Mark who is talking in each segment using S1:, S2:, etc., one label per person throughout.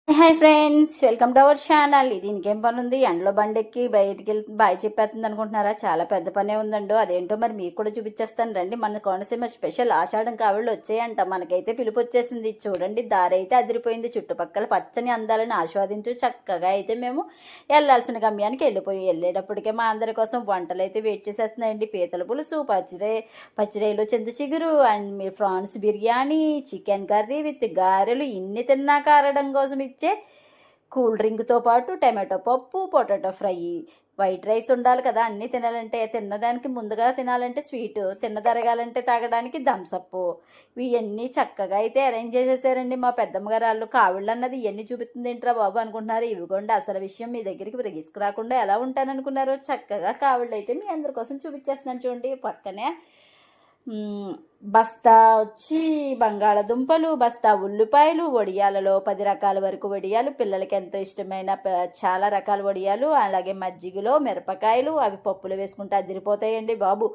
S1: Hi friends, welcome to our channel. ఇది ఇంకేం పని ఉంది, ఎండలో బండెక్కి బయటికి వెళ్తే బాయ్ చెప్పేస్తుంది అనుకుంటున్నారా? చాలా పెద్ద పనే ఉందండో. అదేంటో మరి మీకు కూడా చూపించేస్తాను రండి. మన కోనసీమ స్పెషల్ ఆషాఢం కావిళ్ళు వచ్చాయంట. మనకైతే పిలుపు వచ్చేసింది. చూడండి, దారి అయితే అదిరిపోయింది. చుట్టుపక్కల పచ్చని అందాలను ఆస్వాదించు చక్కగా అయితే మేము వెళ్ళాల్సిన గమ్యానికి వెళ్ళేటప్పటికే మా అందరి కోసం వంటలు అయితే వెయిట్ చేసేస్తున్నాయండి. పీతల పులుసు, పచ్చిరేలు, చింత చిగురు and me prawns biryani, chicken curry with గారెలు. ఇన్ని తిన్నాక ఆరడం కోసం ఇచ్చే కూల్ డ్రింక్తో పాటు టమాటో పప్పు, పొటాటో ఫ్రై, వైట్ రైస్ ఉండాలి కదా. అన్నీ తినాలంటే, తినడానికి ముందుగా తినాలంటే స్వీటు, తిరగాలంటే తాగడానికి థమ్సప్. ఇవన్నీ చక్కగా అయితే అరేంజ్ చేసేసారండి మా పెద్దమ్మ గారు. వాళ్ళు కావిళ్ళు అన్నది ఇవన్నీ చూపిస్తుంది ఏంట్రా బాబు అనుకుంటున్నారు. ఇవిగోండి అసలు విషయం. మీ దగ్గరికి తీసుకురాకుండా ఎలా ఉంటాననుకున్నారు? చక్కగా కావిళ్ళు అయితే మీ అందరి కోసం చూపించేస్తున్నాను. చూడండి, పక్కనే బస్తా వచ్చి బంగాళదుంపలు, బస్తా ఉల్లిపాయలు, వడియాలలో 10 రకాల వరకు వడియాలు, పిల్లలకి ఎంతో ఇష్టమైన చాలా రకాల వడియాలు, అలాగే మజ్జిగలో మిరపకాయలు, అవి పప్పులు వేసుకుంటే అదిరిపోతాయండి బాబు.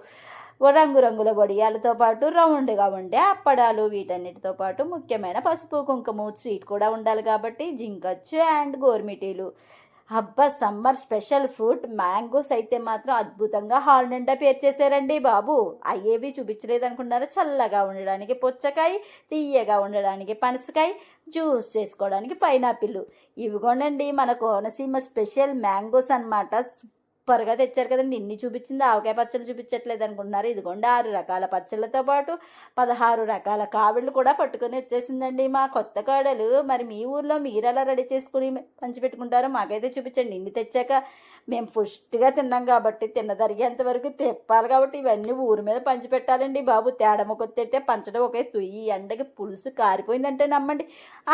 S1: రంగురంగుల వడియాలతో పాటు రౌండ్గా ఉండే అప్పడాలు, వీటన్నిటితో పాటు ముఖ్యమైన పసుపు కుంకుమ స్వీట్ కూడా ఉండాలి కాబట్టి జింకచ్చు అండ్ గోర్మిటీలు. అబ్బా, సమ్మర్ స్పెషల్ ఫ్రూట్ మ్యాంగోస్ అయితే మాత్రం అద్భుతంగా హాల్ నిండా పేర్చేసారండి బాబు. అయ్యేవి చూపించలేదు అనుకున్నారు. చల్లగా ఉండడానికి పుచ్చకాయ, తీయగా ఉండడానికి పనసకాయ, జ్యూస్ చేసుకోవడానికి పైనాపిల్. ఇవిగోనండి మన కోనసీమ స్పెషల్ మ్యాంగోస్ అన్నమాట. సూపర్గా తెచ్చారు కదండి. ఇన్ని చూపించింది, ఆవకాయ పచ్చళ్ళు చూపించట్లేదు అనుకుంటున్నారు. ఇదిగోండి 6 రకాల పచ్చళ్ళతో పాటు 16 రకాల కావిళ్ళు కూడా పట్టుకొని వచ్చేసిందండి మా కొత్త కాడలు. మరి మీ ఊర్లో మీరు ఎలా రెడీ చేసుకుని పంచిపెట్టుకుంటారో మాకైతే చూపించండి. ఇన్ని తెచ్చాక మేము ఫుష్గా తిన్నాం కాబట్టి తిన్నదరిగేంత వరకు తిప్పాలి కాబట్టి ఇవన్నీ ఊరి మీద పంచిపెట్టాలండి బాబు. తేడా మొక్కొత్తే పంచడం ఒకే తుయ్యి. ఎండకి పులుసు కారిపోయిందంటే నమ్మండి.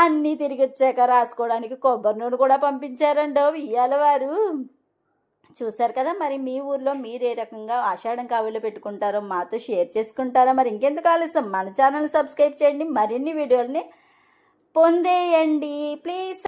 S1: అన్నీ తిరిగి వచ్చాక రాసుకోవడానికి కొబ్బరి నూనె కూడా పంపించారండి ఇయ్యాల వారు. చూశారు కదా. మరి మీ ఊర్లో మీరు ఏ రకంగా ఆషాఢం కావిళ్ళు పెట్టుకుంటారో మాతో షేర్ చేసుకుంటారా? మరి ఇంకెందుకు ఆలస్యం, మన ఛానల్ సబ్స్క్రైబ్ చేయండి, మరిన్ని వీడియోలని పొందేయండి ప్లీజ్.